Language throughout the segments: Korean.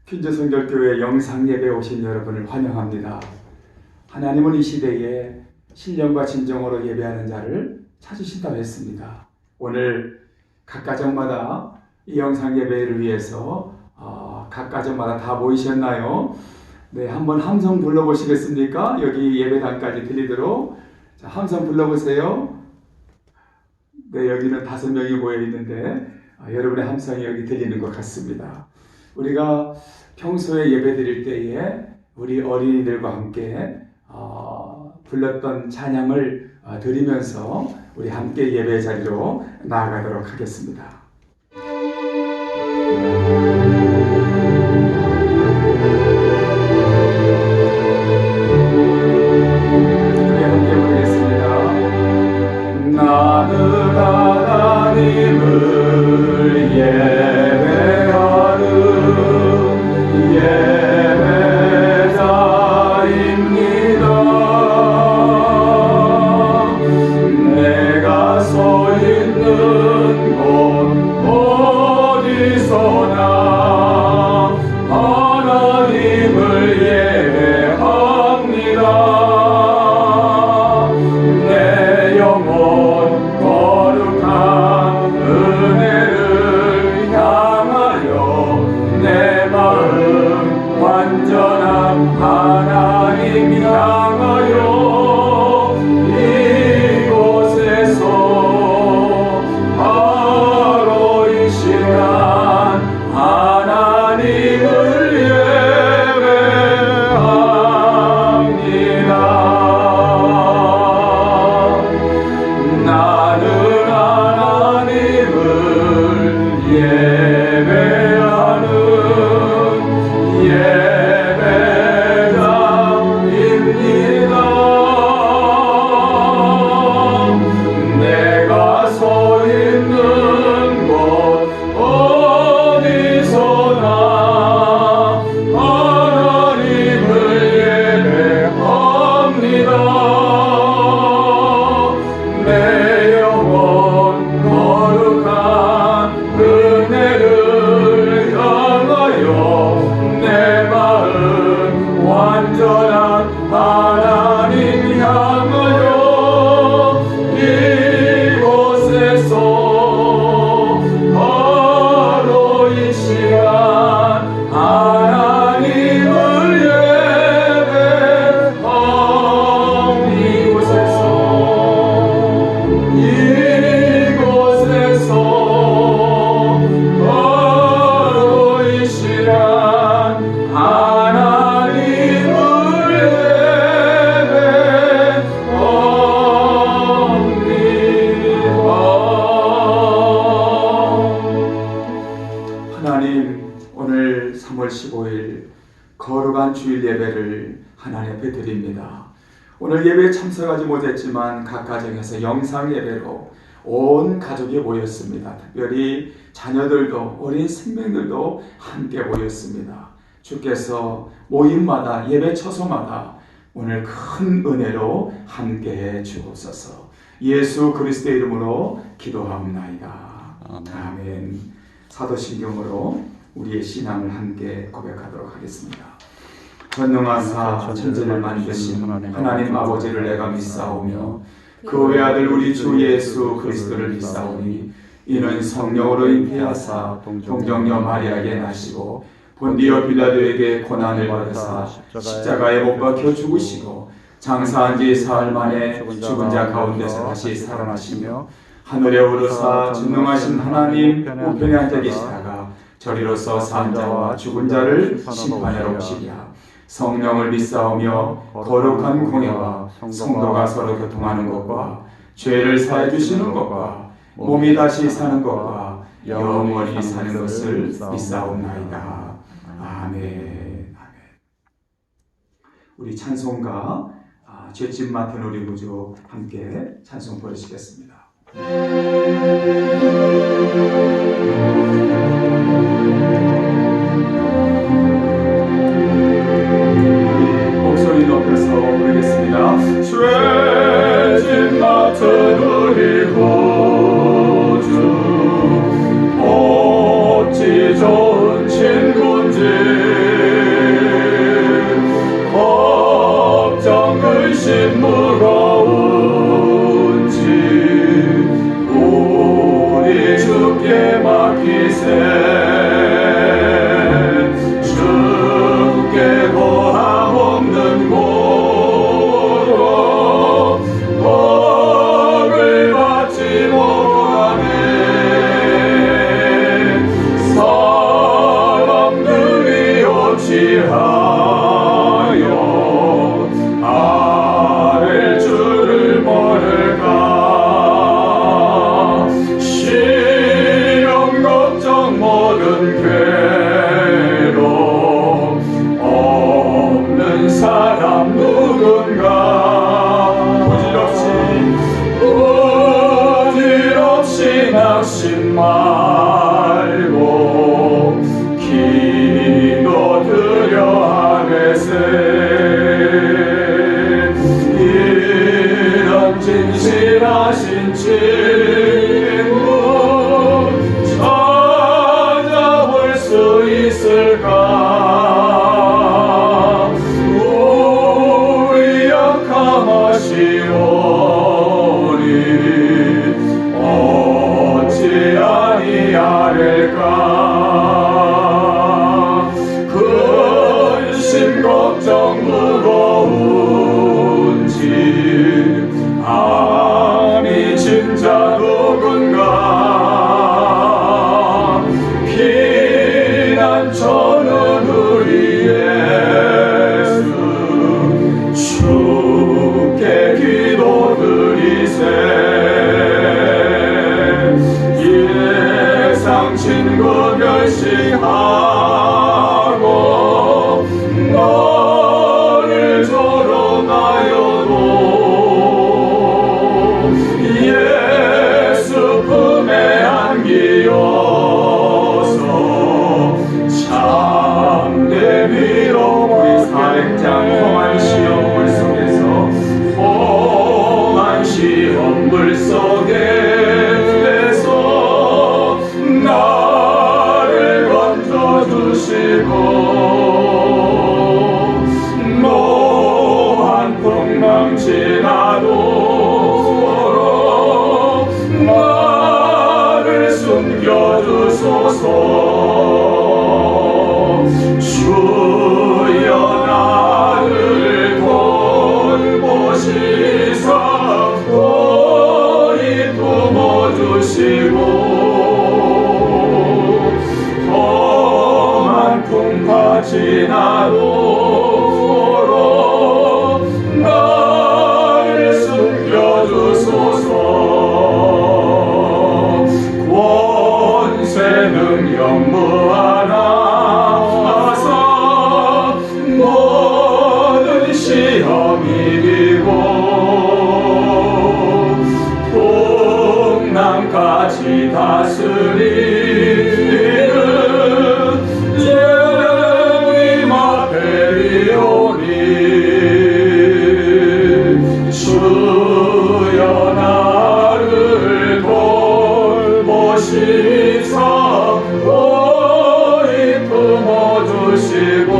퀸즈성결교회 영상예배에 오신 여러분을 환영합니다. 하나님은 이 시대에 신령과 진정으로 예배하는 자를 찾으신다고 했습니다. 오늘 각 가정마다 이 영상예배를 위해서 각 가정마다 다 모이셨나요? 네, 한번 함성 불러보시겠습니까? 여기 예배당까지 들리도록. 자, 함성 불러보세요. 네, 여기는 5명이 모여 있는데 여러분의 함성이 여기 들리는 것 같습니다. 우리가 평소에 예배 드릴 때에 우리 어린이들과 함께 불렀던 찬양을 드리면서 우리 함께 예배 자리로 나아가도록 하겠습니다. 우리 함께 부르겠습니다. 나는 하나님을 예배하는 예배자입니다. 내가 서 있는 곳 어디서나 하나님을 예배합니다. 내 영혼 거룩한 은혜를 향하여 내 마음 완전한 하나님 향하여 이곳에서 바로 이 시간 하나님을 예배합니다. 나는 하나님을 예배하는 예배자입니다. 내가 서 있는 곳 어디서나 하나님을 예배합니다. 내 영혼 거룩한 은혜를 향하여 내 마음 완전한 하나님 향하여 이곳에서 바로 이 시간 하나님을 예배합니다. 이곳에서 바로 이 시간 하나님을 예배합니다. 하나님, 오늘 3월 15일 거룩한 주일 예배를 하나님 앞에 드립니다. 오늘 예배에 참석하지 못했지만 각 가정에서 영상 예배로 온 가족이 모였습니다. 특별히 자녀들도 어린 생명들도 함께 모였습니다. 주께서 모임마다 예배 처소마다 오늘 큰 은혜로 함께해 주옵소서. 예수 그리스도의 이름으로 기도하옵나이다. 아멘. 사도신경으로 우리의 신앙을 함께 고백하도록 하겠습니다. 전능하사 천지를 만드신 하나님 아버지를 내가 믿사오며 그 외아들 우리 주 예수 그리스도를 믿사오니 이는 성령으로 잉태하사 동정녀 마리아에게 나시고 본디오 빌라도에게 고난을 받으사 십자가에 못 박혀 죽으시고 장사한 지 사흘 만에 죽은 자 가운데서 다시 살아나시며 하늘에 오르사 전능하신 하나님 우편에 앉아 계시다가 저리로서 산 자와 죽은 자를 심판하러 오시리라. 성령을 믿사오며 거룩한 공예와 성도가 서로 교통하는 것과 죄를 사해 주시는 것과 몸이 다시 사는 것과 영원히 사는 것을 믿사옵나이다. 아멘. 우리 찬송가 죄짐 맡은 우리 구주 함께 찬송 부르시겠습니다. 목소리 높여서 부르겠습니다. 죄짐 맡은 우리 구주 어찌 좋은 친구인지 어찌하여 아랠 줄을 모를까. 시험 걱정 모든 괴로움 없는 사람 누군가. 부질없이 낙심 말고 기도드려 하겠세. 이런 진실하신 친구 찾아볼 수 있을까. 우리 약함하시오니 어찌 아니하릴까. 근심 걱정 무거운 짐 아니 진짜 누군가. 피난처는 우리 예수 주께 기도드리세. 예상 친구 멸시하고 너를 조롱하여도 예수 품에 안기어서 참된 위로. 우리 사lek장 험한 시험 물속에서 험한 시험 물속에서 나를 건져주시고 노한 풍랑 지나도록 나를 숨겨주소서. 주여 나를 돌보시사 거의 품어주시고 험한 풍파 지나도록 나를 숨겨주소서. 권세 능력 무한하사 모든 시험 이기고 풍랑까지 다스리는 예수님 앞에 이오니 주여 나를 돌보시사 거의 품어주시고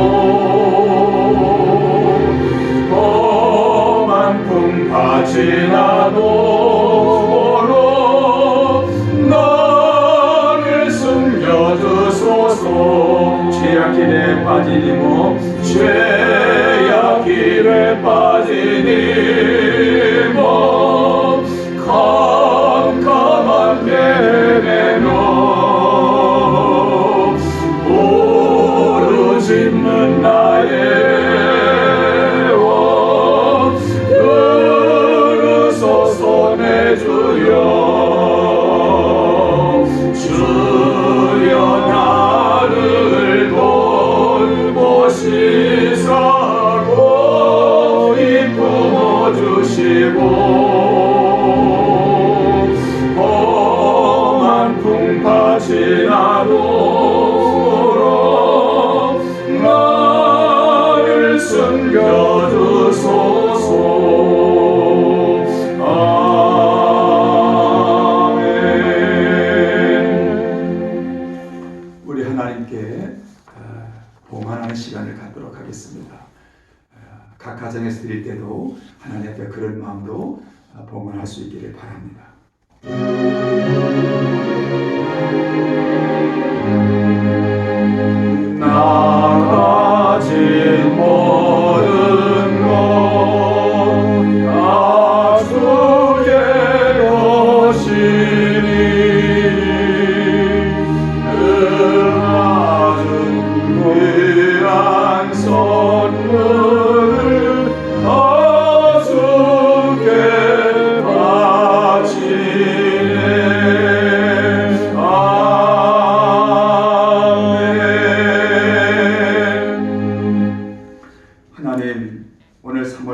험한 풍파 지나도록 나를 숨겨주소서. 죄악 길에 빠지니 죄악 길에 빠지니 캄캄한 내내로 부르짖는 나의 원 들으소서 내 주여. 주여 나를 돌보시사 거의 품어주시고 험한 풍파 지나도록 나를 숨겨주소서. 아멘. 우리 하나님께 봉헌하는 시간을 갖도록 하겠습니다. 각 가정에서 드릴 때도 하나님 앞에 그런 마음으로 봉헌할 수 있기를 바랍니다. 나 가진 모든 것 다 주의 것이니 그 낮은 귀한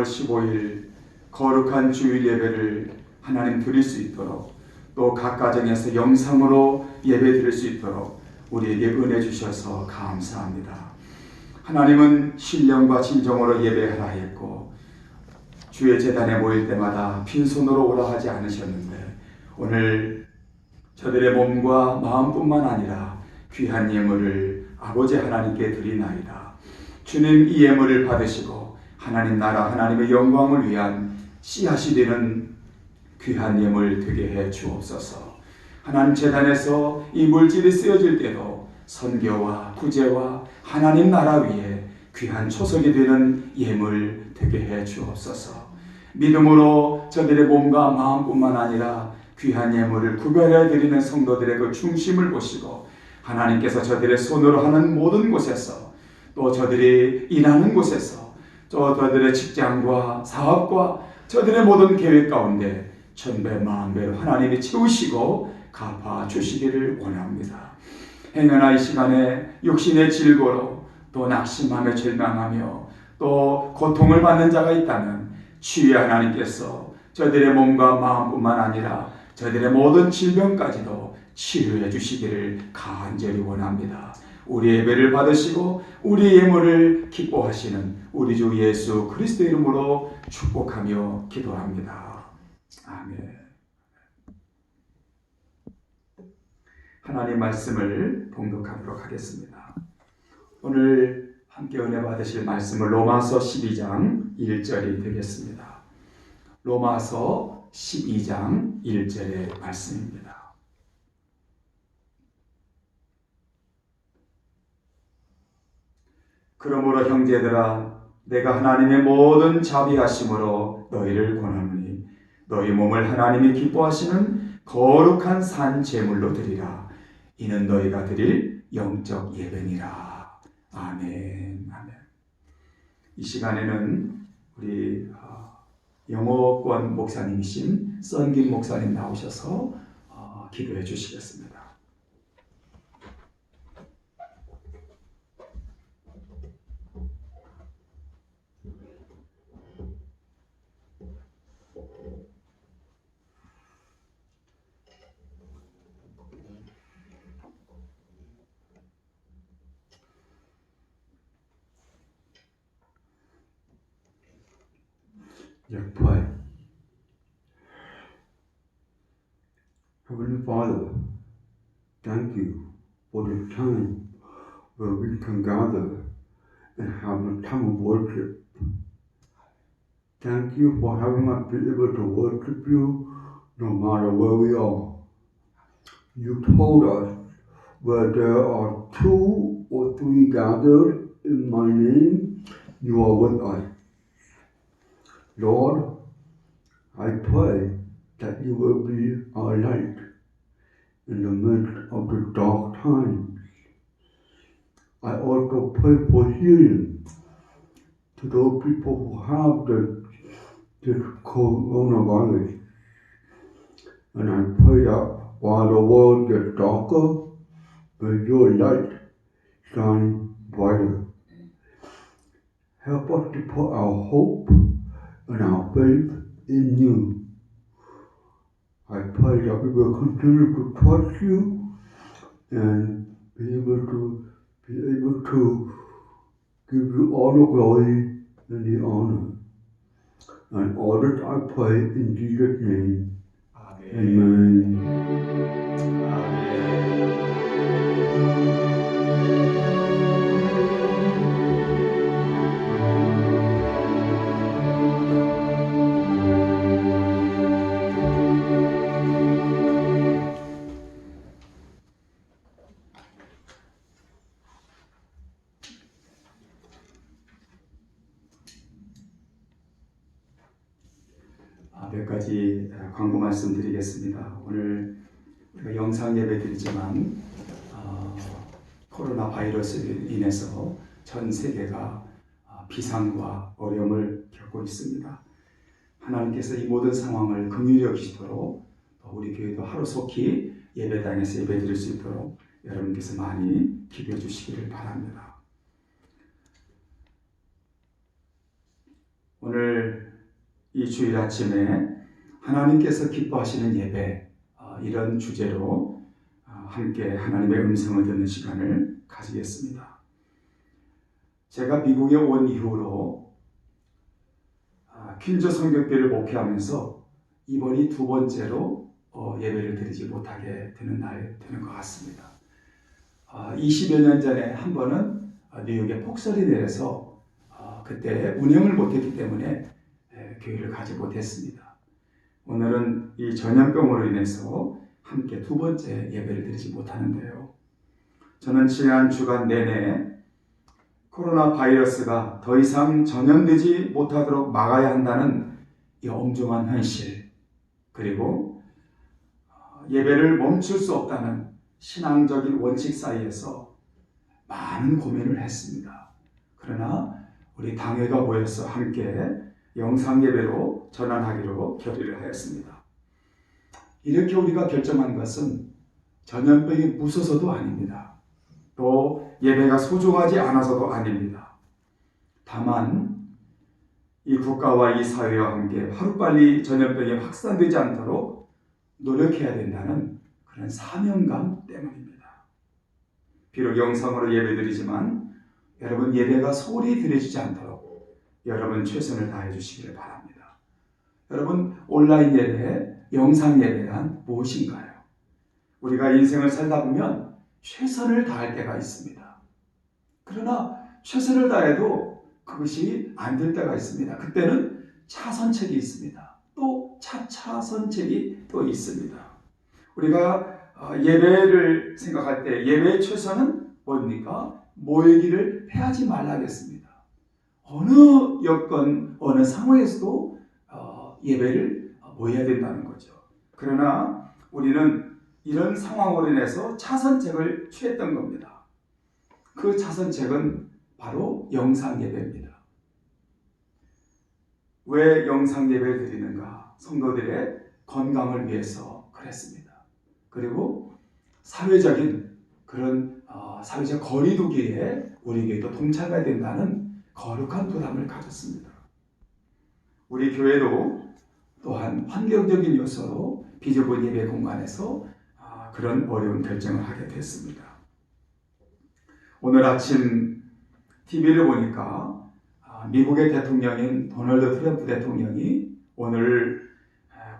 15일 거룩한 주일 예배를 하나님 드릴 수 있도록, 또 각 가정에서 영상으로 예배 드릴 수 있도록 우리에게 은혜 주셔서 감사합니다. 하나님은 신령과 진정으로 예배하라 했고 주의 제단에 모일 때마다 빈손으로 오라 하지 않으셨는데, 오늘 저들의 몸과 마음뿐만 아니라 귀한 예물을 아버지 하나님께 드리나이다. 주님, 이 예물을 받으시고 하나님 나라 하나님의 영광을 위한 씨앗이 되는 귀한 예물 되게 해 주옵소서. 하나님 제단에서 이 물질이 쓰여질 때도 선교와 구제와 하나님 나라 위에 귀한 초석이 되는 예물 되게 해 주옵소서. 믿음으로 저들의 몸과 마음뿐만 아니라 귀한 예물을 구별해 드리는 성도들의 그 중심을 보시고 하나님께서 저들의 손으로 하는 모든 곳에서, 또 저들이 일하는 곳에서, 또 저들의 직장과 사업과 저들의 모든 계획 가운데 천배 만배로 하나님이 채우시고 갚아 주시기를 원합니다. 행여나 이 시간에 육신의 질고로 또 낙심하며 절망하며 또 고통을 받는 자가 있다면 주의 하나님께서 저들의 몸과 마음뿐만 아니라 저들의 모든 질병까지도 치료해 주시기를 간절히 원합니다. 우리 예배를 받으시고 우리 예물을 기뻐하시는 우리 주 예수 그리스도의 이름으로 축복하며 기도합니다. 아멘. 하나님 말씀을 봉독하도록 하겠습니다. 오늘 함께 은혜 받으실 말씀은 로마서 12장 1절이 되겠습니다. 로마서 12장 1절의 말씀입니다. 그러므로 형제들아, 내가 하나님의 모든 자비하심으로 너희를 권하노니 너희 몸을 하나님이 기뻐하시는 거룩한 산 제물로 드리라. 이는 너희가 드릴 영적 예배니라. 아멘. 아멘. 이 시간에는 우리 영어권 목사님이신 썬김 목사님 나오셔서 기도해 주시겠습니다. Pray. Heavenly Father, thank you for the time where we can gather and have a time of worship. Thank you for having us be able to worship you no matter where we are. You told us where there are 2 or 3 gathered in my name, you are with us. Lord, I pray that you will be our light in the midst of the dark times. I also pray for healing to those people who have this coronavirus. And I pray that while the world gets darker, may your light shine brighter. Help us to put our hope and our faith in you. I pray that we will continue to trust you and be able to give you all the glory and the honor. And all that I pray in Jesus' name. Amen. 몇 가지 광고 말씀드리겠습니다. 오늘 우리가 영상 예배 드리지만 코로나 바이러스로 인해서 전 세계가 비상과 어려움을 겪고 있습니다. 하나님께서 이 모든 상황을 긍휼히 여기시도록 우리 교회도 하루속히 예배당에서 예배 드릴 수 있도록 여러분께서 많이 기도해 주시기를 바랍니다. 오늘 이 주일 아침에 하나님께서 기뻐하시는 예배, 이런 주제로 함께 하나님의 음성을 듣는 시간을 가지겠습니다. 제가 미국에 온 이후로 퀸즈 성교교회를 목회하면서 이번이 두 번째로 예배를 드리지 못하게 되는 날이 되는 것 같습니다. 20여 년 전에 한 번은 뉴욕에 폭설이 내려서 그때 운영을 못했기 때문에 교회를 가지 못했습니다. 오늘은 이 전염병으로 인해서 함께 두 번째 예배를 드리지 못하는데요. 저는 지난 주간 내내 코로나 바이러스가 더 이상 전염되지 못하도록 막아야 한다는 이 엄중한 현실, 그리고 예배를 멈출 수 없다는 신앙적인 원칙 사이에서 많은 고민을 했습니다. 그러나 우리 당회가 모여서 함께 영상 예배로 전환하기로 결의를 하였습니다. 이렇게 우리가 결정한 것은 전염병이 무서워서도 아닙니다. 또 예배가 소중하지 않아서도 아닙니다. 다만 이 국가와 이 사회와 함께 하루빨리 전염병이 확산되지 않도록 노력해야 된다는 그런 사명감 때문입니다. 비록 영상으로 예배드리지만 여러분 예배가 소홀히 드려지지 않도록 여러분 최선을 다해 주시기를 바랍니다. 여러분 온라인 예배, 영상 예배란 무엇인가요? 우리가 인생을 살다 보면 최선을 다할 때가 있습니다. 그러나 최선을 다해도 그것이 안 될 때가 있습니다. 그때는 차선책이 있습니다. 또 차선책이 또 있습니다. 우리가 예배를 생각할 때 예배의 최선은 뭡니까? 모이기를 패하지 말라겠습니다. 어느 여건, 어느 상황에서도 예배를 모여야 된다는 거죠. 그러나 우리는 이런 상황으로 인해서 차선책을 취했던 겁니다. 그 차선책은 바로 영상 예배입니다. 왜 영상 예배를 드리는가? 성도들의 건강을 위해서 그랬습니다. 그리고 사회적인 그런 사회적 거리두기에 우리 교회도 동참해야 된다는 거룩한 부담을 가졌습니다. 우리 교회도 또한 환경적인 요소로 비좁은 예배 공간에서 그런 어려운 결정을 하게 됐습니다. 오늘 아침 TV를 보니까 미국의 대통령인 도널드 트럼프 대통령이 오늘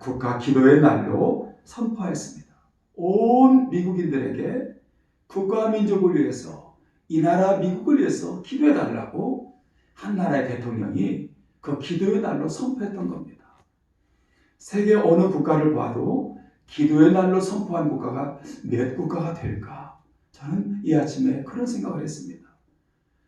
국가 기도의 날로 선포했습니다. 온 미국인들에게 국가와 민족을 위해서, 이 나라 미국을 위해서 기도해달라고 한 나라의 대통령이 그 기도의 날로 선포했던 겁니다. 세계 어느 국가를 봐도 기도의 날로 선포한 국가가 몇 국가가 될까? 저는 이 아침에 그런 생각을 했습니다.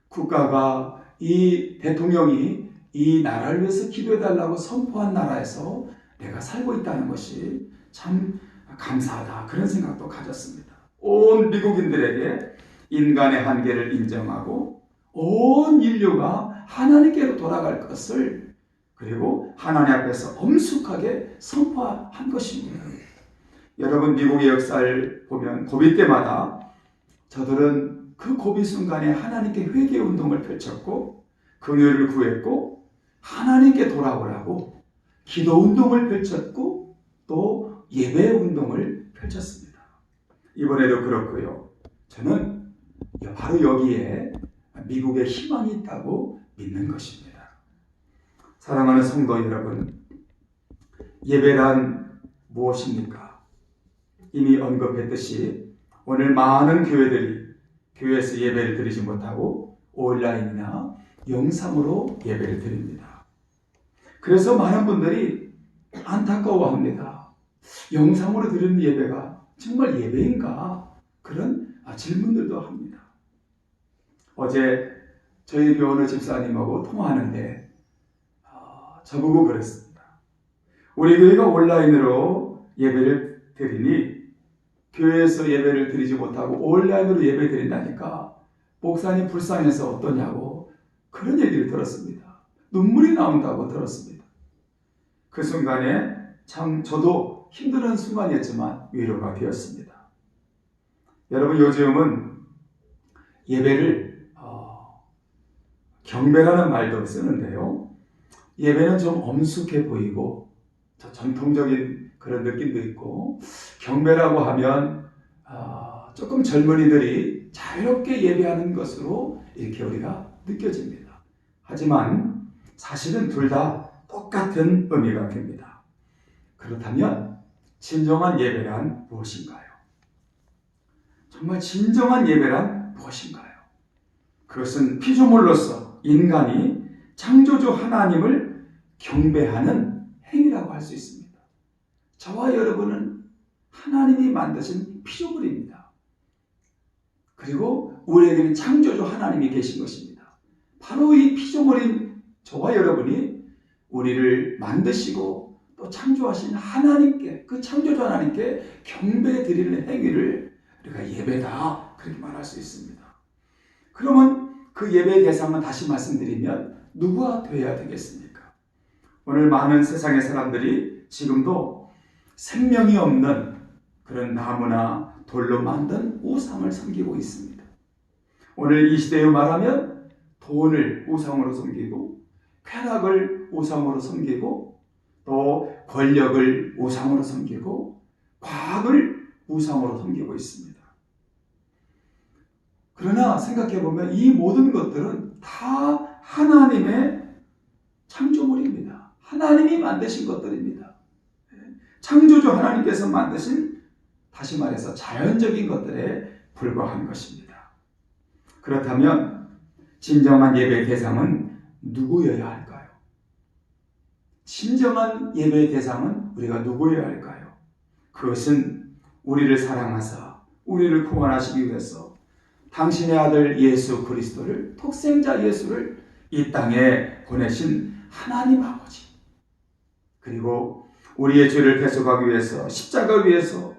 국가가, 이 대통령이 이 나라를 위해서 기도해달라고 선포한 나라에서 내가 살고 있다는 것이 참 감사하다, 그런 생각도 가졌습니다. 온 미국인들에게 인간의 한계를 인정하고 온 인류가 하나님께로 돌아갈 것을, 그리고 하나님 앞에서 엄숙하게 선포한 것입니다. 여러분 미국의 역사를 보면 고비 때마다 저들은 그 고비 순간에 하나님께 회개 운동을 펼쳤고 긍휼을 구했고 하나님께 돌아오라고 기도 운동을 펼쳤고 또 예배 운동을 펼쳤습니다. 이번에도 그렇고요. 저는 바로 여기에 미국의 희망이 있다고 믿는 것입니다. 사랑하는 성도 여러분, 예배란 무엇입니까? 이미 언급했듯이 오늘 많은 교회들이 교회에서 예배를 드리지 못하고 온라인이나 영상으로 예배를 드립니다. 그래서 많은 분들이 안타까워합니다. 영상으로 드리는 예배가 정말 예배인가? 그런 질문들도 합니다. 어제 저희 교원의 집사님하고 통화하는데 저보고 그랬습니다. 우리 교회가 온라인으로 예배를 드리니 교회에서 예배를 드리지 못하고 온라인으로 예배 드린다니까 목사님 불쌍해서 어떠냐고 그런 얘기를 들었습니다. 눈물이 나온다고 들었습니다. 그 순간에 참 저도 힘든 순간이었지만 위로가 되었습니다. 여러분 요즘은 예배를 경배라는 말도 쓰는데요. 예배는 좀 엄숙해 보이고 전통적인 그런 느낌도 있고, 경배라고 하면 조금 젊은이들이 자유롭게 예배하는 것으로 이렇게 우리가 느껴집니다. 하지만 사실은 둘 다 똑같은 의미가 됩니다. 그렇다면 진정한 예배란 무엇인가요? 정말 진정한 예배란 무엇인가요? 그것은 피조물로서 인간이 창조주 하나님을 경배하는 행위라고 할 수 있습니다. 저와 여러분은 하나님이 만드신 피조물입니다. 그리고 우리에게는 창조주 하나님이 계신 것입니다. 바로 이 피조물인 저와 여러분이 우리를 만드시고 또 창조하신 하나님께, 그 창조주 하나님께 경배 드리는 행위를 우리가 예배다, 그렇게 말할 수 있습니다. 그러면 그 예배의 대상은 다시 말씀드리면 누가 되어야 되겠습니까? 오늘 많은 세상의 사람들이 지금도 생명이 없는 그런 나무나 돌로 만든 우상을 섬기고 있습니다. 오늘 이 시대에 말하면 돈을 우상으로 섬기고, 쾌락을 우상으로 섬기고, 또 권력을 우상으로 섬기고, 과학을 우상으로 섬기고 있습니다. 그러나 생각해보면 이 모든 것들은 다 하나님의 창조물입니다. 하나님이 만드신 것들입니다. 창조주 하나님께서 만드신, 다시 말해서 자연적인 것들에 불과한 것입니다. 그렇다면 진정한 예배의 대상은 누구여야 할까요? 진정한 예배의 대상은 우리가 누구여야 할까요? 그것은 우리를 사랑하사 우리를 구원하시기 위해서 당신의 아들 예수 그리스도를, 독생자 예수를 이 땅에 보내신 하나님 아버지, 그리고 우리의 죄를 대속하기 위해서 십자가 위에서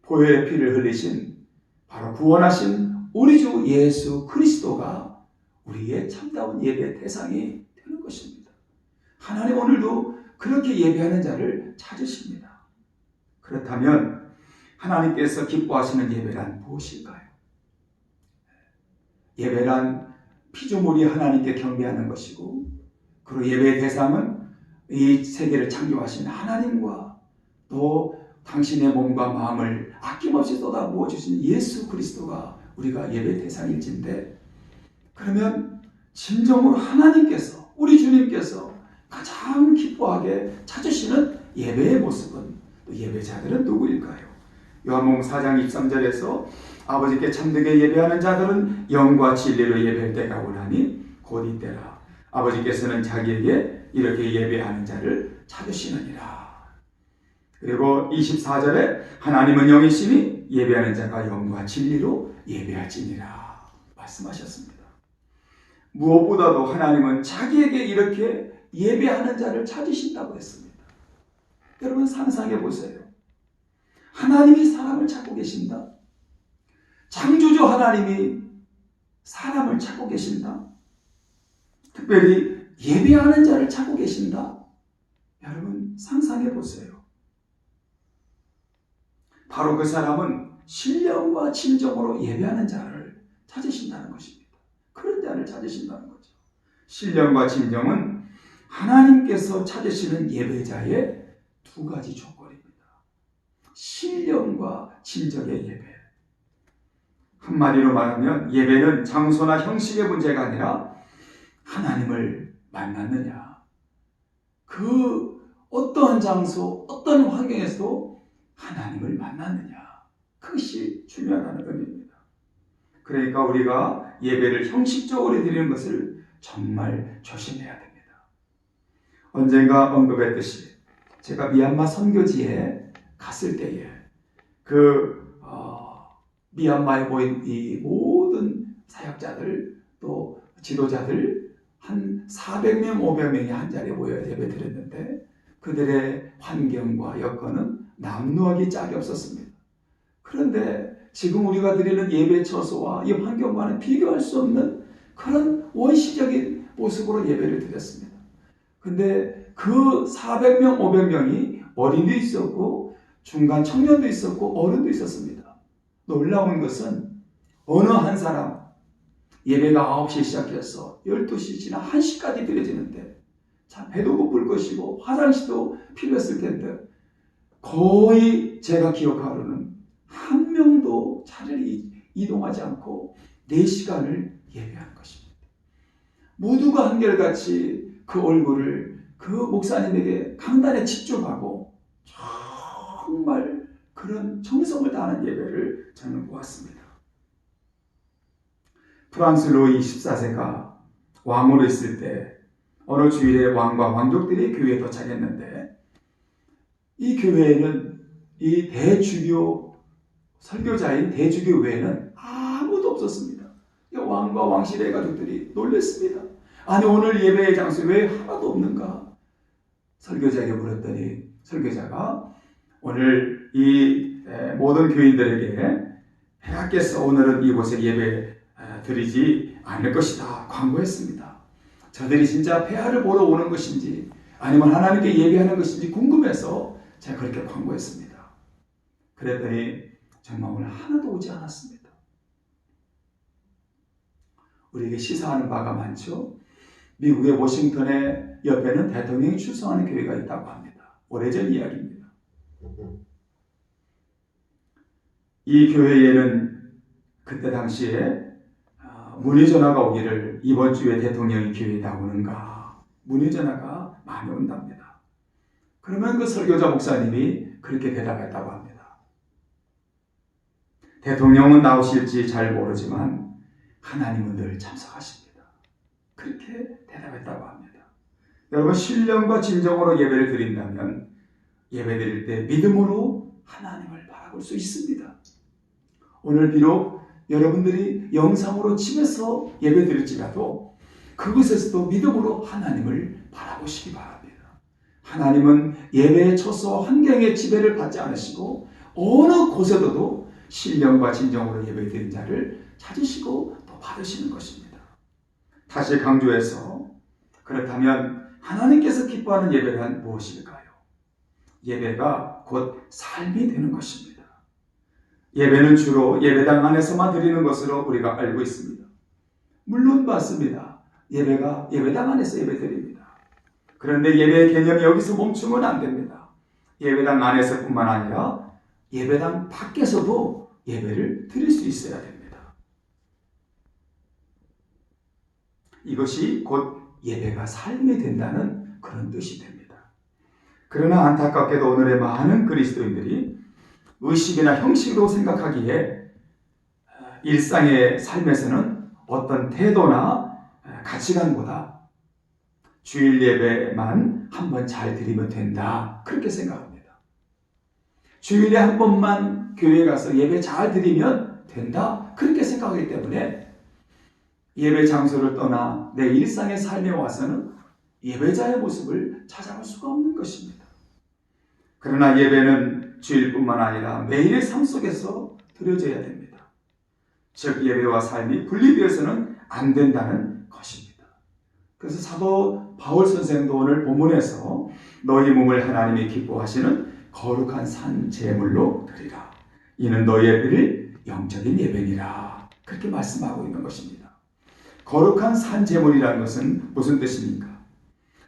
보혈의 피를 흘리신, 바로 구원하신 우리 주 예수 그리스도가 우리의 참다운 예배의 대상이 되는 것입니다. 하나님 오늘도 그렇게 예배하는 자를 찾으십니다. 그렇다면 하나님께서 기뻐하시는 예배란 무엇일까요? 예배란 피조물이 하나님께 경배하는 것이고, 그리고 예배의 대상은 이 세계를 창조하신 하나님과 또 당신의 몸과 마음을 아낌없이 쏟아부어 주신 예수 그리스도가 우리가 예배 대상일진데, 그러면 진정으로 하나님께서, 우리 주님께서 가장 기뻐하게 찾으시는 예배의 모습은, 또 예배자들은 누구일까요? 요한복음 4장 23절에서 아버지께 참되게 예배하는 자들은 영과 진리로 예배할 때가 오나니 곧 이때라. 아버지께서는 자기에게 이렇게 예배하는 자를 찾으시느니라. 그리고 24절에 하나님은 영이시니 예배하는 자가 영과 진리로 예배할지니라 말씀하셨습니다. 무엇보다도 하나님은 자기에게 이렇게 예배하는 자를 찾으신다고 했습니다. 여러분 상상해 보세요. 하나님이 사람을 찾고 계신다. 창조주 하나님이 사람을 찾고 계신다. 특별히 예배하는 자를 찾고 계신다. 여러분 상상해 보세요. 바로 그 사람은 신령과 진정으로 예배하는 자를 찾으신다는 것입니다. 그런 자를 찾으신다는 거죠. 신령과 진정은 하나님께서 찾으시는 예배자의 두 가지 조건입니다. 신령과 진정의 예배. 한마디로 말하면 예배는 장소나 형식의 문제가 아니라 하나님을 만났느냐, 그 어떠한 장소, 어떤 환경에서도 하나님을 만났느냐, 그것이 중요하다는 의미입니다. 그러니까 우리가 예배를 형식적으로 드리는 것을 정말 조심해야 됩니다. 언젠가 언급했듯이 제가 미얀마 선교지에 갔을 때에 미얀마에 모인 이 모든 사역자들 또 지도자들 한 400명, 500명이 한 자리에 모여 예배 드렸는데 그들의 환경과 여건은 남루하기 짝이 없었습니다. 그런데 지금 우리가 드리는 예배 처소와 이 환경과는 비교할 수 없는 그런 원시적인 모습으로 예배를 드렸습니다. 근데 그 400명, 500명이 어린이도 있었고 중간 청년도 있었고 어른도 있었습니다. 놀라운 것은 어느 한 사람 예배가 9시에 시작해서 12시 지나 1시까지 드려지는데 참 배도 고플 것이고 화장실도 필요했을 텐데 거의 제가 기억하로는 한 명도 자리를 이동하지 않고 4시간을 예배한 것입니다. 모두가 한결같이 그 얼굴을 그 목사님에게 강단에 집중하고 정말 그런 정성을 다하는 예배를 저는 보았습니다. 프랑스 루이 14세가 왕으로 있을 때 어느 주일에 왕과 왕족들이 교회에 도착했는데 이 교회에는 이 대주교 설교자인 대주교 외에는 아무도 없었습니다. 왕과 왕실의 가족들이 놀랐습니다. 아니 오늘 예배의 장소 왜 하나도 없는가? 설교자에게 물었더니 설교자가 오늘 이 모든 교인들에게 폐하께서 오늘은 이곳에 예배 드리지 않을 것이다 광고했습니다. 저들이 진짜 폐하를 보러 오는 것인지 아니면 하나님께 예배하는 것인지 궁금해서 제가 그렇게 광고했습니다. 그랬더니 정말 오늘 하나도 오지 않았습니다. 우리에게 시사하는 바가 많죠. 미국의 워싱턴의 옆에는 대통령이 출석하는 교회가 있다고 합니다. 오래전 이야기입니다. 이 교회에는 그때 당시에 문의 전화가 오기를 이번 주에 대통령이 교회에 나오는가 문의 전화가 많이 온답니다. 그러면 그 설교자 목사님이 그렇게 대답했다고 합니다. 대통령은 나오실지 잘 모르지만 하나님은 늘 참석하십니다. 그렇게 대답했다고 합니다. 여러분 신령과 진정으로 예배를 드린다면 예배 드릴 때 믿음으로 하나님을 바라볼 수 있습니다. 오늘 비록 여러분들이 영상으로 집에서 예배 드릴지라도 그곳에서도 믿음으로 하나님을 바라보시기 바랍니다. 하나님은 예배의 처소 환경의 지배를 받지 않으시고 어느 곳에서도 신령과 진정으로 예배 드린 자를 찾으시고 또 받으시는 것입니다. 다시 강조해서 그렇다면 하나님께서 기뻐하는 예배란 무엇일까요? 예배가 곧 삶이 되는 것입니다. 예배는 주로 예배당 안에서만 드리는 것으로 우리가 알고 있습니다. 물론 맞습니다. 예배가 예배당 안에서 예배드립니다. 그런데 예배의 개념이 여기서 멈추면 안 됩니다. 예배당 안에서뿐만 아니라 예배당 밖에서도 예배를 드릴 수 있어야 됩니다. 이것이 곧 예배가 삶이 된다는 그런 뜻이 됩니다. 그러나 안타깝게도 오늘의 많은 그리스도인들이 의식이나 형식으로 생각하기에 일상의 삶에서는 어떤 태도나 가치관보다 주일 예배만 한 번 잘 드리면 된다 그렇게 생각합니다. 주일에 한 번만 교회에 가서 예배 잘 드리면 된다 그렇게 생각하기 때문에 예배 장소를 떠나 내 일상의 삶에 와서는 예배자의 모습을 찾아볼 수가 없는 것입니다. 그러나 예배는 주일뿐만 아니라 매일의 삶 속에서 드려져야 됩니다. 즉 예배와 삶이 분리되어서는 안 된다는 것입니다. 그래서 사도 바울 선생도 오늘 본문에서 너희 몸을 하나님이 기뻐하시는 거룩한 산 제물로 드리라. 이는 너희의 드릴 영적인 예배니라. 그렇게 말씀하고 있는 것입니다. 거룩한 산 제물이라는 것은 무슨 뜻입니까?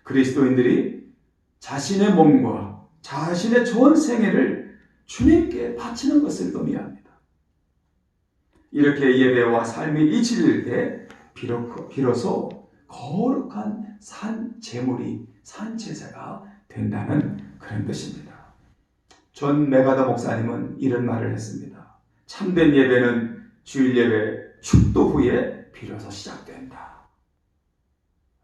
그리스도인들이 자신의 몸과 자신의 좋은 생애를 주님께 바치는 것을 의미합니다. 이렇게 예배와 삶이 일치될 때 비로소 거룩한 산 제물이 산 제사가 된다는 그런 뜻입니다. 존 메가더 목사님은 이런 말을 했습니다. 참된 예배는 주일 예배 축도 후에 비로소 시작된다.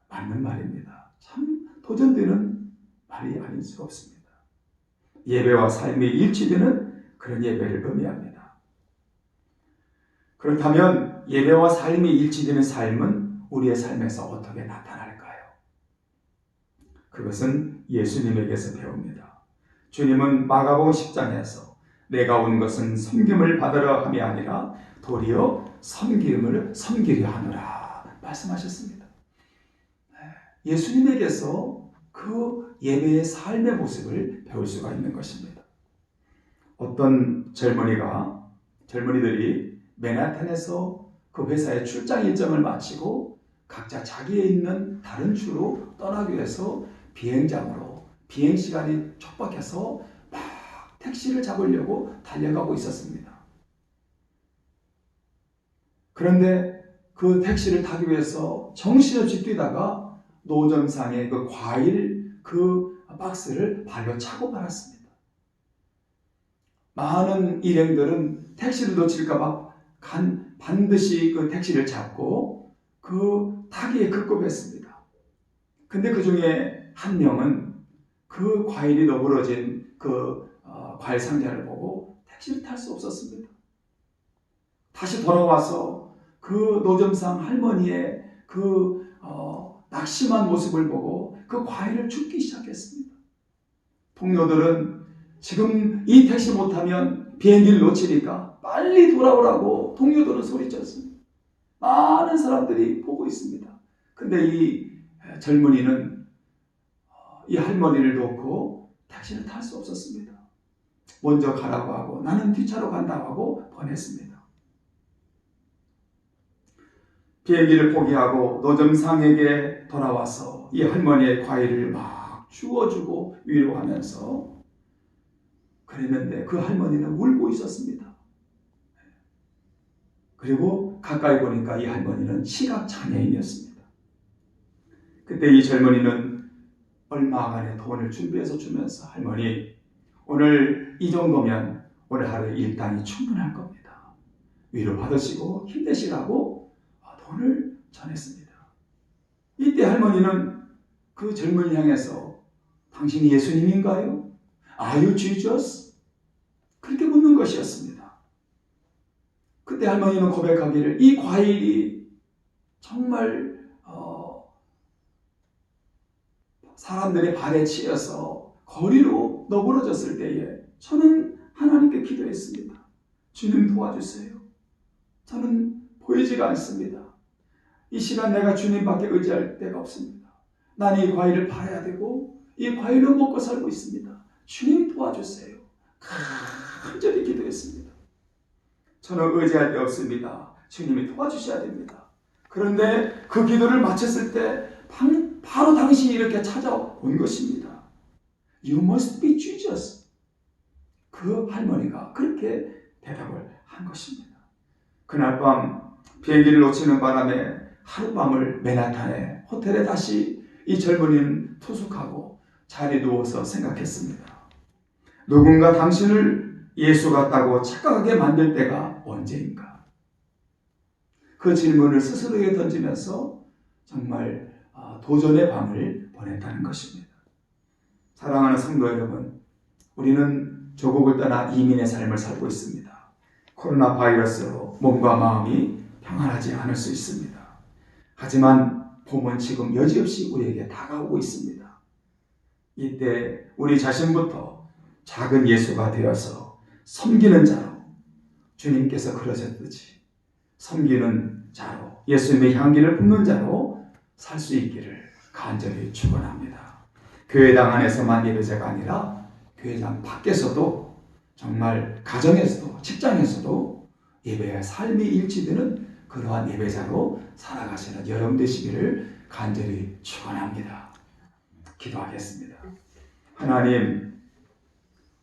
맞는 말입니다. 참 도전되는 말이 아닐 수 없습니다. 예배와 삶이 일치되는 그런 예배를 의미합니다. 그렇다면 예배와 삶이 일치되는 삶은 우리의 삶에서 어떻게 나타날까요? 그것은 예수님에게서 배웁니다. 주님은 마가복음 10장에서 내가 온 것은 섬김을 받으러 함이 아니라 도리어 섬기려 하노라 말씀하셨습니다. 예수님에게서 그 예배의 삶의 모습을 배울 수가 있는 것입니다. 어떤 젊은이들이 맨하탄에서 그 회사의 출장 일정을 마치고 각자 자기에 있는 다른 주로 떠나기 위해서 비행장으로 비행시간이 촉박해서 막 택시를 잡으려고 달려가고 있었습니다. 그런데 그 택시를 타기 위해서 정신없이 뛰다가 노점상에 그 과일 그 박스를 발로 차고 말았습니다. 많은 일행들은 택시를 놓칠까봐 반드시 그 택시를 잡고 그 타기에 급급했습니다. 근데 그 중에 한 명은 그 과일이 너부러진 그 과일 상자를 보고 택시를 탈 수 없었습니다. 다시 돌아와서 그 노점상 할머니의 그 낙심한 모습을 보고 그 과일을 줍기 시작했습니다. 동료들은 지금 이 택시 못 타면 비행기를 놓치니까 빨리 돌아오라고 동료들은 소리쳤습니다. 많은 사람들이 보고 있습니다. 근데 이 젊은이는 이 할머니를 놓고 택시를 탈 수 없었습니다. 먼저 가라고 하고 나는 뒤차로 간다고 하고 보냈습니다. 비행기를 포기하고 노점상에게 돌아와서 이 할머니의 과일을 막 주워주고 위로하면서 그랬는데 그 할머니는 울고 있었습니다. 그리고 가까이 보니까 이 할머니는 시각장애인이었습니다. 그때 이 젊은이는 얼마간의 돈을 준비해서 주면서 할머니 오늘 이 정도면 오늘 하루에 일당이 충분할 겁니다. 위로 받으시고 힘내시라고 돈을 전했습니다. 이때 할머니는 그 젊은이 향해서 당신이 예수님인가요? Are you Jesus? 그렇게 묻는 것이었습니다. 그때 할머니는 고백하기를 이 과일이 정말 사람들의 발에 치여서 거리로 너부러졌을 때에 저는 하나님께 기도했습니다. 주님 도와주세요. 저는 보이지가 않습니다. 이 시간 내가 주님밖에 의지할 데가 없습니다. 나는 이 과일을 팔아야 되고 이 과일로 먹고 살고 있습니다. 주님 도와주세요. 간절히 기도했습니다. 저는 의지할 데 없습니다. 주님이 도와주셔야 됩니다. 그런데 그 기도를 마쳤을 때 바로 당신이 이렇게 찾아온 것입니다. You must be Jesus. 그 할머니가 그렇게 대답을 한 것입니다. 그날 밤 비행기를 놓치는 바람에 하룻밤을 맨하탄의 호텔에 다시 이 젊은이는 투숙하고 자리에 누워서 생각했습니다. 누군가 당신을 예수 같다고 착각하게 만들 때가 언제인가? 그 질문을 스스로에게 던지면서 정말 도전의 밤을 보냈다는 것입니다. 사랑하는 성도 여러분, 우리는 조국을 떠나 이민의 삶을 살고 있습니다. 코로나 바이러스로 몸과 마음이 평안하지 않을 수 있습니다. 하지만 봄은 지금 여지없이 우리에게 다가오고 있습니다. 이때 우리 자신부터 작은 예수가 되어서 섬기는 자로 주님께서 그러셨듯이 섬기는 자로 예수님의 향기를 품는 자로 살 수 있기를 간절히 축원합니다. 교회당 안에서만 예배자가 아니라 교회당 밖에서도 정말 가정에서도 직장에서도 예배의 삶이 일치되는 그러한 예배자로 살아가시는 여러분 되시기를 간절히 축원합니다. 기도하겠습니다. 하나님,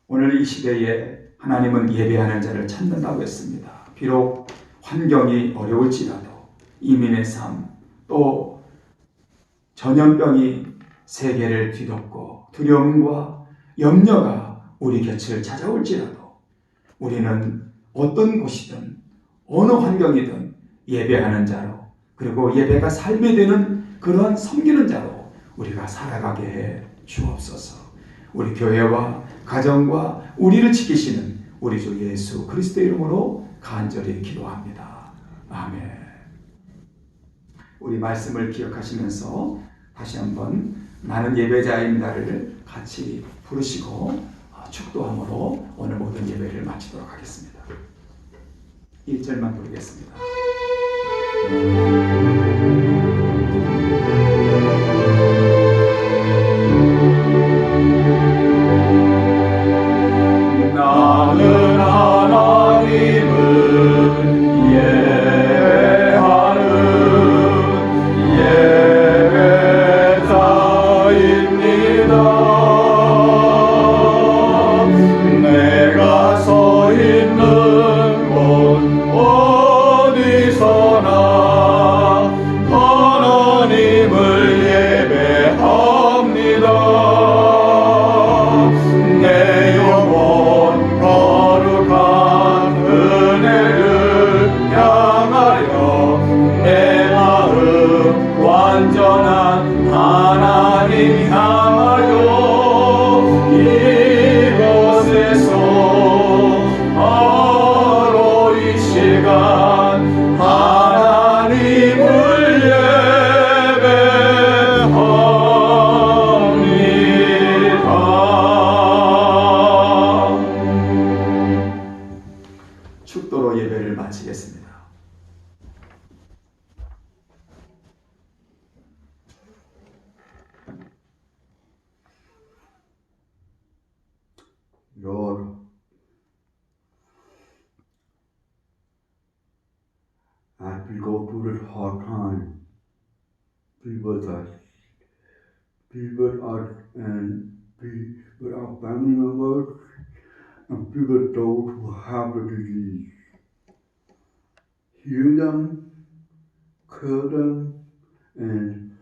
오늘 이 시대에 하나님은 예배하는 자를 찾는다고 했습니다. 비록 환경이 어려울지라도 이민의 삶, 또 전염병이 세계를 뒤덮고 두려움과 염려가 우리 곁을 찾아올지라도 우리는 어떤 곳이든 어느 환경이든 예배하는 자로, 그리고 예배가 삶이 되는 그러한 섬기는 자로 우리가 살아가게 해 주옵소서. 우리 교회와 가정과 우리를 지키시는 우리 주 예수 그리스도의 이름으로 간절히 기도합니다. 아멘. 우리 말씀을 기억하시면서 다시 한번 나는 예배자입니다를 같이 부르시고 축도함으로 오늘 모든 예배를 마치도록 하겠습니다. 1절만 부르겠습니다. 나는 하나님을 예배하는 예배합니다. 내 영혼 거룩한 은혜를 향하여 내 마음 완전한 하나님 향하여 이곳에서 바로 이 시간 하나님을 예배합니다. 축도로 예배를 마치겠습니다. Lord, as we go through this hard time, be with us. Be with us and be with our family members and be with those who have the disease. Heal them, cure them, and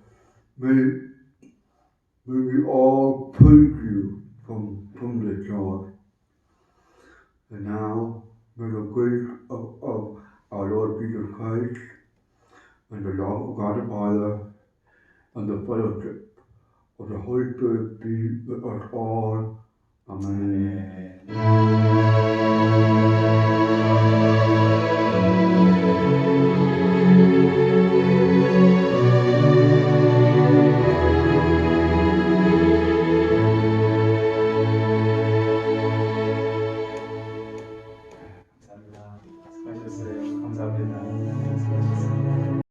may we all praise you from the joy. And now, may the grace of our Lord Jesus Christ and the love of God the Father and the fellowship of the Holy Spirit be with us all. Amen.